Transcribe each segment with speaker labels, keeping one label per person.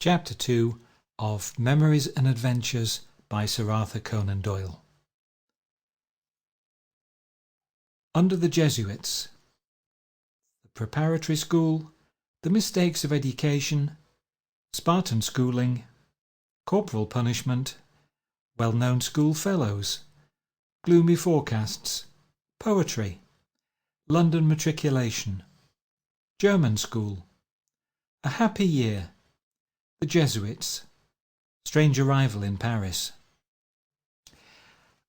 Speaker 1: Chapter 2 of Memories and Adventures by Sir Arthur Conan Doyle. Under the Jesuits, the preparatory school, the mistakes of education, Spartan schooling, corporal punishment, well-known school fellows, gloomy forecasts, poetry, London matriculation, German school, a happy year, the Jesuits, strange arrival in Paris.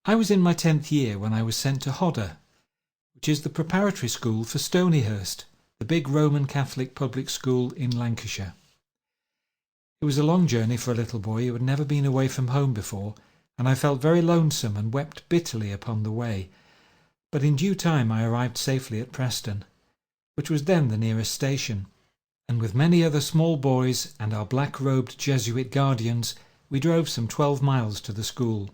Speaker 1: I was in my 10th year when I was sent to Hodder, which is the preparatory school for Stonyhurst, the big Roman Catholic public school in Lancashire. It was a long journey for a little boy who had never been away from home before, and I felt very lonesome and wept bitterly upon the way. But in due time I arrived safely at Preston, which was then the nearest station, and with many other small boys and our black-robed Jesuit guardians, we drove some 12 miles to the school.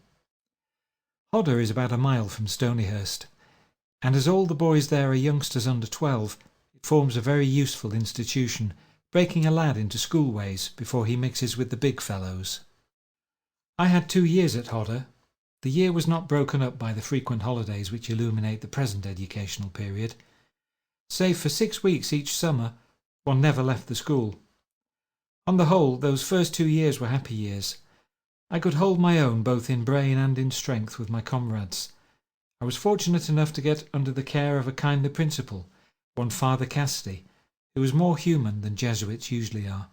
Speaker 1: Hodder is about a mile from Stonyhurst, and as all the boys there are youngsters under 12, it forms a very useful institution, breaking a lad into schoolways before he mixes with the big fellows. I had 2 years at Hodder. The year was not broken up by the frequent holidays which illuminate the present educational period. Save for 6 weeks each summer, one never left the school. On the whole, those first 2 years were happy years. I could hold my own both in brain and in strength with my comrades. I was fortunate enough to get under the care of a kindly principal, one Father Cassidy, who was more human than Jesuits usually are.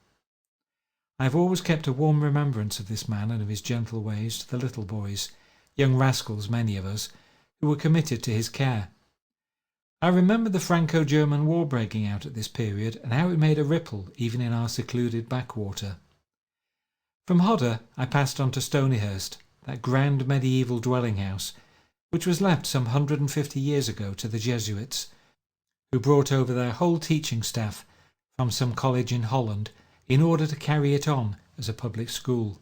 Speaker 1: I have always kept a warm remembrance of this man and of his gentle ways to the little boys, young rascals many of us, who were committed to his care. I remember the Franco-German War breaking out at this period and how it made a ripple even in our secluded backwater. From Hodder I passed on to Stonyhurst, that grand medieval dwelling-house, which was left some 150 years ago to the Jesuits, who brought over their whole teaching staff from some college in Holland in order to carry it on as a public school.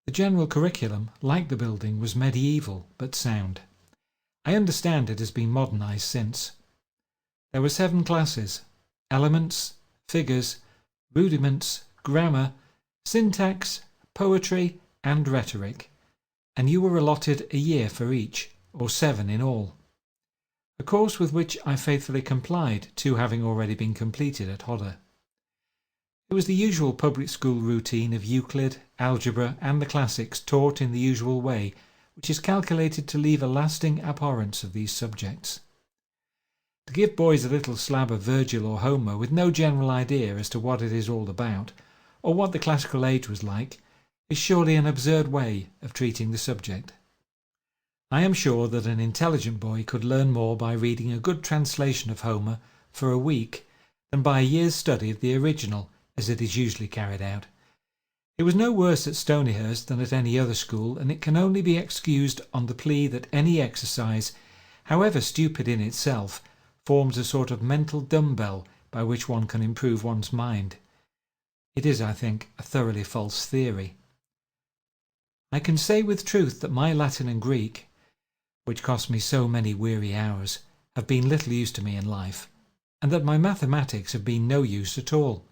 Speaker 1: The general curriculum, like the building, was medieval but sound. I understand it has been modernised since. There were 7 classes: elements, figures, rudiments, grammar, syntax, poetry and rhetoric, and you were allotted a year for each, or 7 in all. A course with which I faithfully complied, 2 having already been completed at Hodder. It was the usual public school routine of Euclid, algebra and the classics taught in the usual way, which is calculated to leave a lasting abhorrence of these subjects. To give boys a little slab of Virgil or Homer with no general idea as to what it is all about, or what the classical age was like, is surely an absurd way of treating the subject. I am sure that an intelligent boy could learn more by reading a good translation of Homer for a week than by a year's study of the original, as it is usually carried out. It was no worse at Stonyhurst than at any other school, and it can only be excused on the plea that any exercise, however stupid in itself, forms a sort of mental dumbbell by which one can improve one's mind. It is, I think, a thoroughly false theory. I can say with truth that my Latin and Greek, which cost me so many weary hours, have been little use to me in life, and that my mathematics have been no use at all.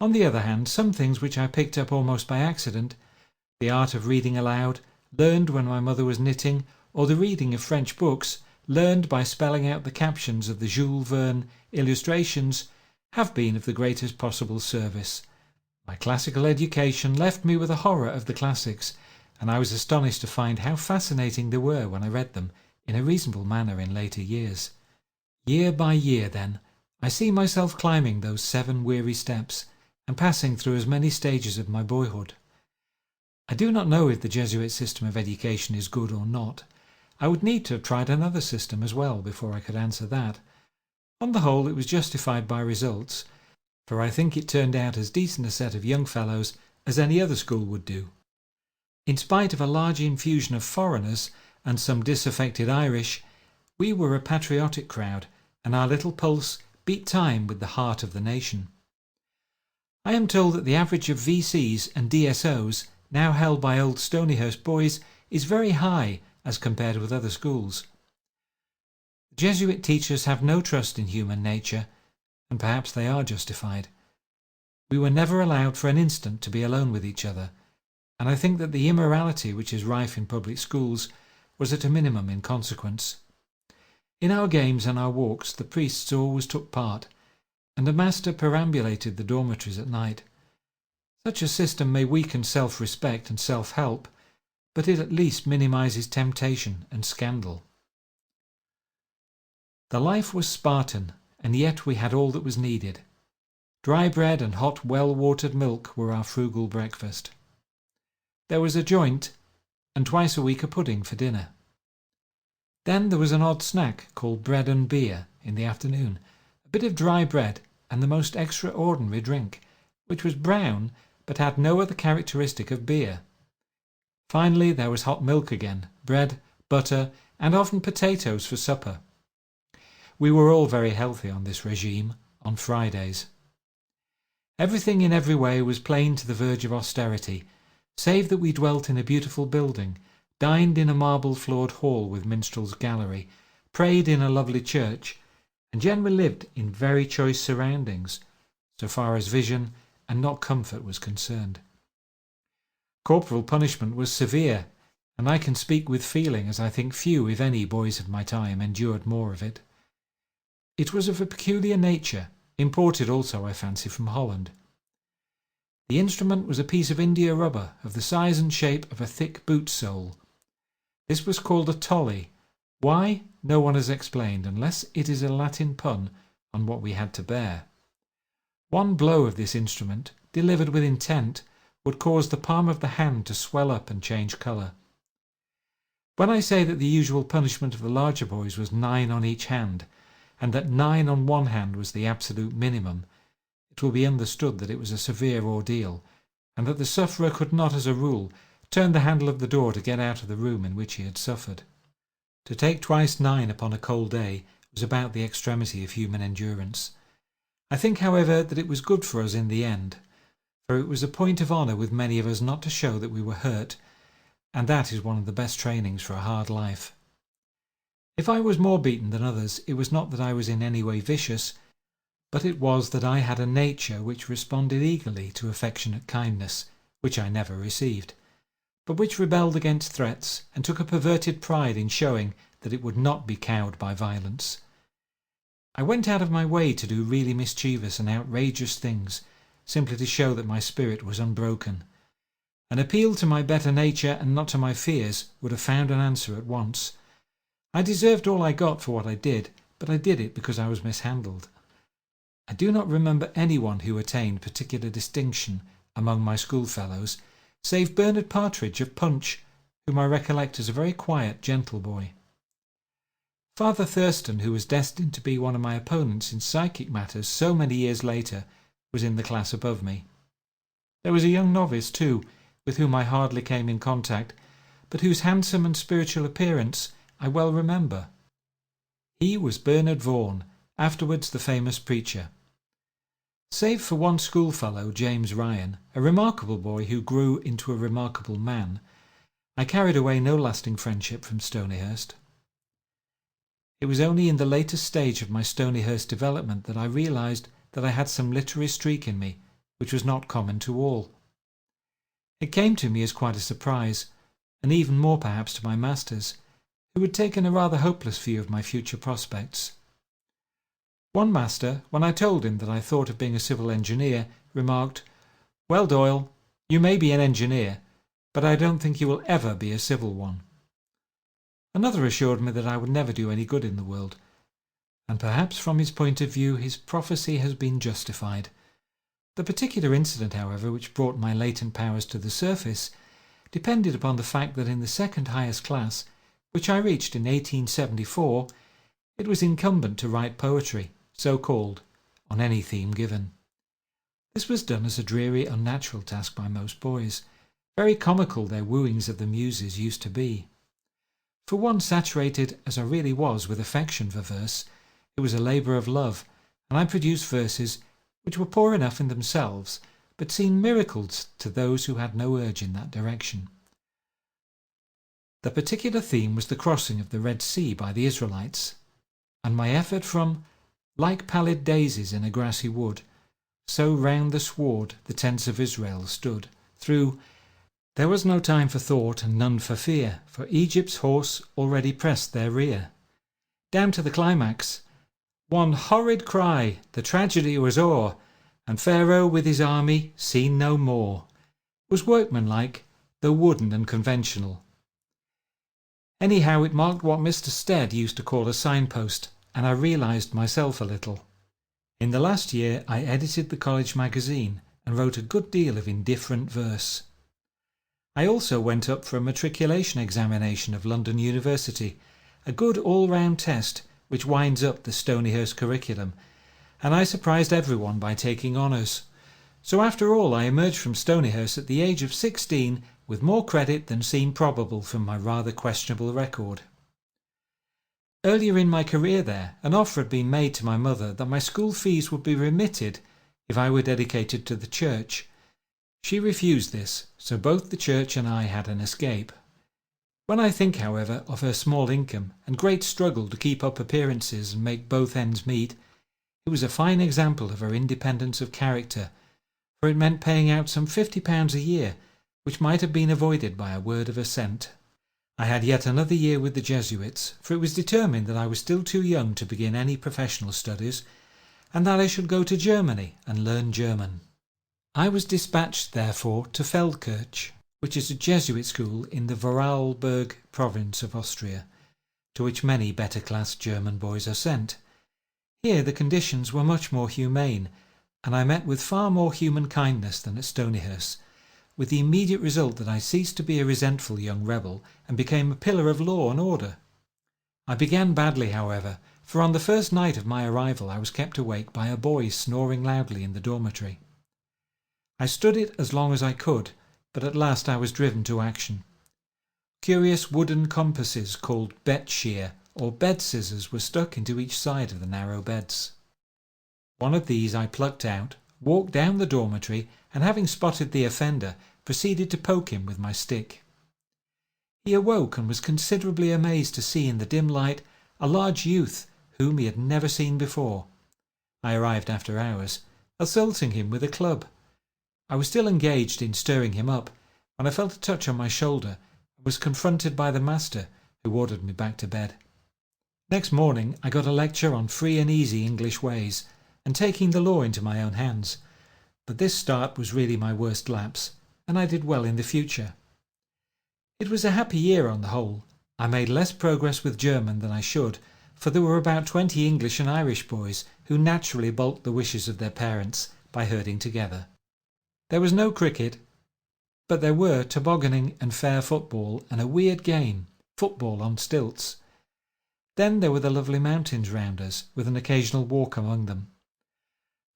Speaker 1: On the other hand, some things which I picked up almost by accident, the art of reading aloud, learned when my mother was knitting, or the reading of French books, learned by spelling out the captions of the Jules Verne illustrations, have been of the greatest possible service. My classical education left me with a horror of the classics, and I was astonished to find how fascinating they were when I read them in a reasonable manner in later years. Year by year, then, I see myself climbing those 7 weary steps, and passing through as many stages of my boyhood. I do not know if the Jesuit system of education is good or not. I would need to have tried another system as well before I could answer that. On the whole, it was justified by results, for I think it turned out as decent a set of young fellows as any other school would do. In spite of a large infusion of foreigners and some disaffected Irish, we were a patriotic crowd, and our little pulse beat time with the heart of the nation. I am told that the average of VCs and DSOs now held by old Stonyhurst boys is very high as compared with other schools. The Jesuit teachers have no trust in human nature, and perhaps they are justified. We were never allowed for an instant to be alone with each other, and I think that the immorality which is rife in public schools was at a minimum in consequence. In our games and our walks the priests always took part, and a master perambulated the dormitories at night. Such a system may weaken self-respect and self-help, but it at least minimises temptation and scandal. The life was Spartan, and yet we had all that was needed. Dry bread and hot, well-watered milk were our frugal breakfast. There was a joint, and twice a week a pudding for dinner. Then there was an odd snack called bread and beer in the afternoon, a bit of dry bread and the most extraordinary drink, which was brown but had no other characteristic of beer. Finally there was hot milk again, bread, butter, and often potatoes for supper. We were all very healthy on this regime, on Fridays. Everything in every way was plain to the verge of austerity, save that we dwelt in a beautiful building, dined in a marble-floored hall with minstrel's gallery, prayed in a lovely church, and generally lived in very choice surroundings, so far as vision and not comfort was concerned. Corporal punishment was severe, and I can speak with feeling, as I think few, if any, boys of my time endured more of it. It was of a peculiar nature, imported also, I fancy, from Holland. The instrument was a piece of India rubber of the size and shape of a thick boot sole. This was called a tolly. Why, no one has explained, unless it is a Latin pun on what we had to bear. One blow of this instrument, delivered with intent, would cause the palm of the hand to swell up and change colour. When I say that the usual punishment of the larger boys was 9 on each hand, and that 9 on one hand was the absolute minimum, it will be understood that it was a severe ordeal, and that the sufferer could not, as a rule, turn the handle of the door to get out of the room in which he had suffered. To take twice 9 upon a cold day was about the extremity of human endurance. I think, however, that it was good for us in the end, for it was a point of honour with many of us not to show that we were hurt, and that is one of the best trainings for a hard life. If I was more beaten than others, it was not that I was in any way vicious, but it was that I had a nature which responded eagerly to affectionate kindness, which I never received, but which rebelled against threats and took a perverted pride in showing that it would not be cowed by violence. I went out of my way to do really mischievous and outrageous things, simply to show that my spirit was unbroken. An appeal to my better nature and not to my fears would have found an answer at once. I deserved all I got for what I did, but I did it because I was mishandled. I do not remember anyone who attained particular distinction among my schoolfellows, save Bernard Partridge of Punch, whom I recollect as a very quiet, gentle boy. Father Thurston, who was destined to be one of my opponents in psychic matters so many years later, was in the class above me. There was a young novice, too, with whom I hardly came in contact, but whose handsome and spiritual appearance I well remember. He was Bernard Vaughan, afterwards the famous preacher. Save for one schoolfellow, James Ryan, a remarkable boy who grew into a remarkable man, I carried away no lasting friendship from Stonyhurst. It was only in the latest stage of my Stonyhurst development that I realised that I had some literary streak in me, which was not common to all. It came to me as quite a surprise, and even more perhaps to my masters, who had taken a rather hopeless view of my future prospects. One master, when I told him that I thought of being a civil engineer, remarked, "Well, Doyle, you may be an engineer, but I don't think you will ever be a civil one." Another assured me that I would never do any good in the world, and perhaps from his point of view his prophecy has been justified. The particular incident, however, which brought my latent powers to the surface, depended upon the fact that in the second highest class, which I reached in 1874, it was incumbent to write poetry, so called, on any theme given. This was done as a dreary, unnatural task by most boys. Very comical their wooings of the muses used to be. For one saturated, as I really was, with affection for verse, it was a labour of love, and I produced verses which were poor enough in themselves, but seemed miracles to those who had no urge in that direction. The particular theme was the crossing of the Red Sea by the Israelites, and my effort from "like pallid daisies in a grassy wood" So round the sward the tents of Israel stood. Through there was no time for thought and none for fear, for Egypt's horse already pressed their rear. Down to the climax, one horrid cry, the tragedy was o'er, and Pharaoh with his army seen no more. Was workmanlike, though wooden and conventional. Anyhow, it marked what Mr. Stead used to call a signpost, and I realised myself a little. In the last year I edited the college magazine and wrote a good deal of indifferent verse. I also went up for a matriculation examination of London University, a good all-round test which winds up the Stonyhurst curriculum, and I surprised everyone by taking honours. So after all I emerged from Stonyhurst at the age of 16 with more credit than seemed probable from my rather questionable record. Earlier in my career there, an offer had been made to my mother that my school fees would be remitted if I were dedicated to the church. She refused this, so both the church and I had an escape. When I think, however, of her small income and great struggle to keep up appearances and make both ends meet, it was a fine example of her independence of character, for it meant paying out some £50 a year, which might have been avoided by a word of assent. I had yet another year with the Jesuits, for it was determined that I was still too young to begin any professional studies, and that I should go to Germany and learn German. I was dispatched, therefore, to Feldkirch, which is a Jesuit school in the Vorarlberg province of Austria, to which many better-class German boys are sent. Here the conditions were much more humane, and I met with far more human kindness than at Stonyhurst, with the immediate result that I ceased to be a resentful young rebel and became a pillar of law and order. I began badly, however, for on the first night of my arrival I was kept awake by a boy snoring loudly in the dormitory. I stood it as long as I could, but at last I was driven to action. Curious wooden compasses called bet shear or bed scissors were stuck into each side of the narrow beds. One of these I plucked out, walked down the dormitory, and having spotted the offender, proceeded to poke him with my stick. He awoke and was considerably amazed to see in the dim light a large youth whom he had never seen before. I arrived after hours, assaulting him with a club. I was still engaged in stirring him up when I felt a touch on my shoulder and was confronted by the master, who ordered me back to bed. Next morning I got a lecture on free and easy English ways, and taking the law into my own hands, but this start was really my worst lapse, and I did well in the future. It was a happy year on the whole. I made less progress with German than I should, for there were about 20 English and Irish boys who naturally balked the wishes of their parents by herding together. There was no cricket, but there were tobogganing and fair football and a weird game, football on stilts. Then there were the lovely mountains round us, with an occasional walk among them.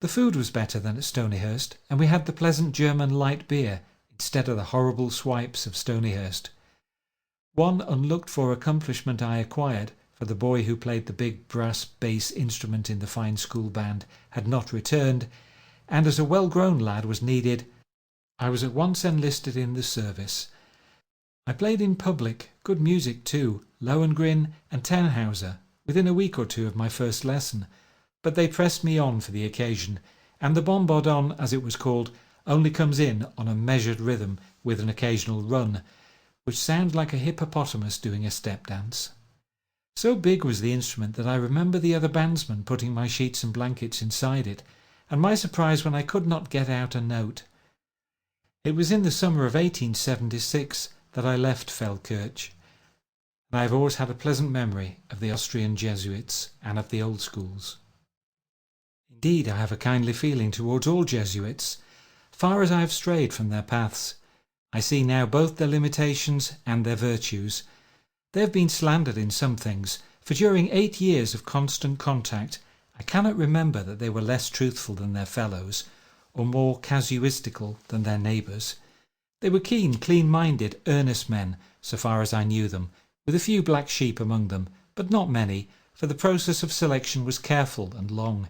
Speaker 1: The food was better than at Stonyhurst, and we had the pleasant German light beer instead of the horrible swipes of Stonyhurst. One unlooked-for accomplishment I acquired, for the boy who played the big brass bass instrument in the fine school band had not returned, and as a well-grown lad was needed, I was at once enlisted in the service. I played in public, good music too, Lohengrin and Tannhauser, within a week or two of my first lesson, but they pressed me on for the occasion, and the bombardon, as it was called, only comes in on a measured rhythm with an occasional run, which sounds like a hippopotamus doing a step dance. So big was the instrument that I remember the other bandsmen putting my sheets and blankets inside it, and my surprise when I could not get out a note. It was in the summer of 1876 that I left Feldkirch, and I have always had a pleasant memory of the Austrian Jesuits and of the old schools. Indeed, I have a kindly feeling towards all Jesuits, far as I have strayed from their paths. I see now both their limitations and their virtues. They have been slandered in some things, for during 8 years of constant contact I cannot remember that they were less truthful than their fellows, or more casuistical than their neighbours. They were keen, clean-minded, earnest men, so far as I knew them, with a few black sheep among them, but not many, for the process of selection was careful and long.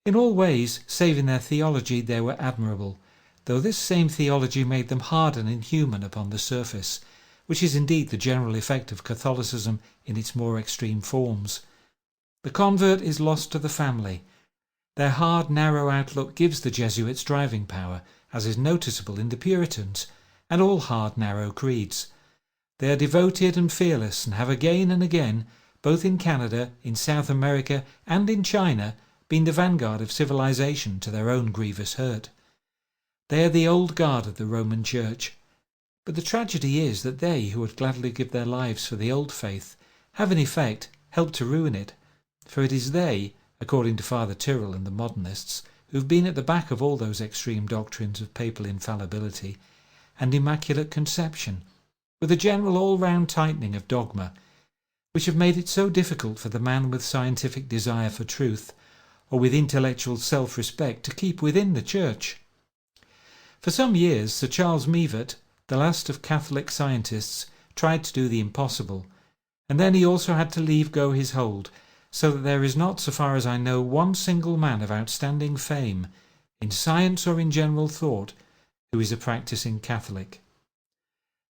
Speaker 1: In all ways, save in their theology, they were admirable, though this same theology made them hard and inhuman upon the surface, which is indeed the general effect of Catholicism in its more extreme forms. The convert is lost to the family. Their hard, narrow outlook gives the Jesuits driving power, as is noticeable in the Puritans, and all hard, narrow creeds. They are devoted and fearless, and have again and again, both in Canada, in South America, and in China, been the vanguard of civilization to their own grievous hurt. They are the old guard of the Roman Church. But the tragedy is that they, who would gladly give their lives for the old faith, have in effect helped to ruin it, for it is they, according to Father Tyrrell and the modernists, who have been at the back of all those extreme doctrines of papal infallibility and immaculate conception, with a general all-round tightening of dogma, which have made it so difficult for the man with scientific desire for truth, or with intellectual self-respect, to keep within the Church. For some years Sir Charles Mivart, the last of Catholic scientists, tried to do the impossible, and then he also had to leave go his hold, so that there is not, so far as I know, one single man of outstanding fame, in science or in general thought, who is a practising Catholic.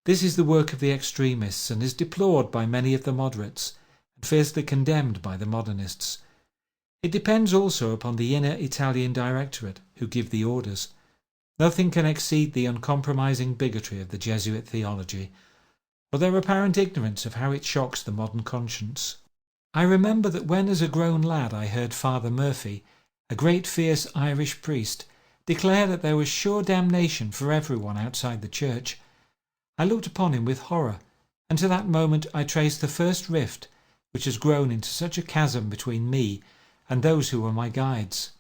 Speaker 1: This is the work of the extremists, and is deplored by many of the moderates, and fiercely condemned by the modernists. It depends also upon the inner Italian directorate, who give the orders. Nothing can exceed the uncompromising bigotry of the Jesuit theology, or their apparent ignorance of how it shocks the modern conscience. I remember that when as a grown lad I heard Father Murphy, a great fierce Irish priest, declare that there was sure damnation for everyone outside the church, I looked upon him with horror, and to that moment I traced the first rift which has grown into such a chasm between me and those who were my guides.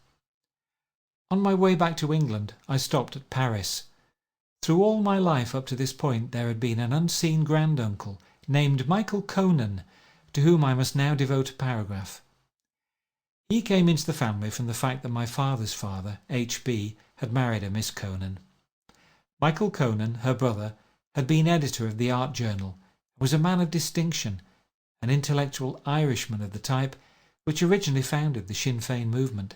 Speaker 1: On my way back to England I stopped at Paris. Through all my life up to this point there had been an unseen granduncle named Michael Conan, to whom I must now devote a paragraph. He came into the family from the fact that my father's father, H.B., had married a Miss Conan. Michael Conan, her brother, had been editor of the Art Journal, and was a man of distinction, an intellectual Irishman of the type which originally founded the Sinn Féin movement.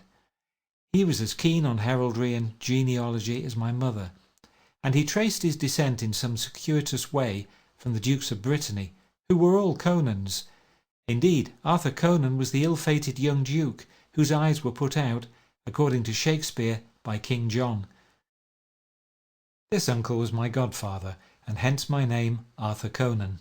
Speaker 1: He was as keen on heraldry and genealogy as my mother, and he traced his descent in some circuitous way from the Dukes of Brittany, who were all Conans. Indeed, Arthur Conan was the ill-fated young duke whose eyes were put out, according to Shakespeare, by King John. This uncle was my godfather, and hence my name, Arthur Conan.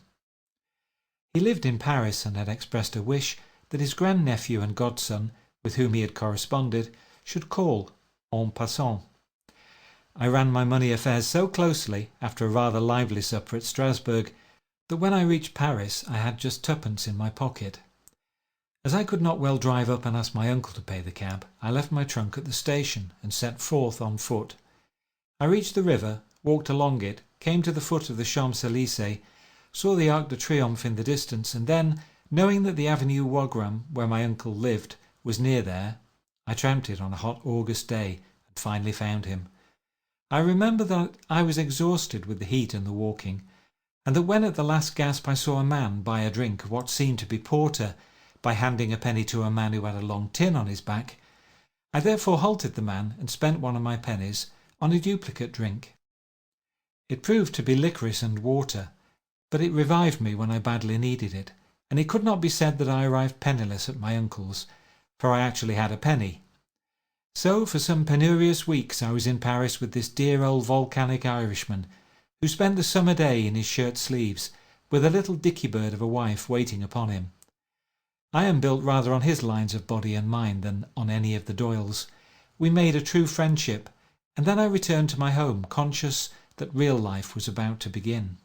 Speaker 1: He lived in Paris and had expressed a wish that his grandnephew and godson, with whom he had corresponded, should call en passant. I ran my money affairs so closely, after a rather lively supper at Strasbourg, that when I reached Paris I had just twopence in my pocket. As I could not well drive up and ask my uncle to pay the cab, I left my trunk at the station and set forth on foot. I reached the river, walked along it, came to the foot of the Champs-Élysées, saw the Arc de Triomphe in the distance, and then, knowing that the Avenue Wagram, where my uncle lived, was near there, I tramped it on a hot August day and finally found him. I remember that I was exhausted with the heat and the walking, and that when at the last gasp I saw a man buy a drink of what seemed to be porter by handing a penny to a man who had a long tin on his back, I therefore halted the man and spent one of my pennies on a duplicate drink. It proved to be licorice and water, but it revived me when I badly needed it, and it could not be said that I arrived penniless at my uncle's, for I actually had a penny. So for some penurious weeks I was in Paris with this dear old volcanic Irishman, who spent the summer day in his shirt sleeves, with a little dicky-bird of a wife waiting upon him. I am built rather on his lines of body and mind than on any of the Doyles. We made a true friendship, and then I returned to my home, conscious that real life was about to begin.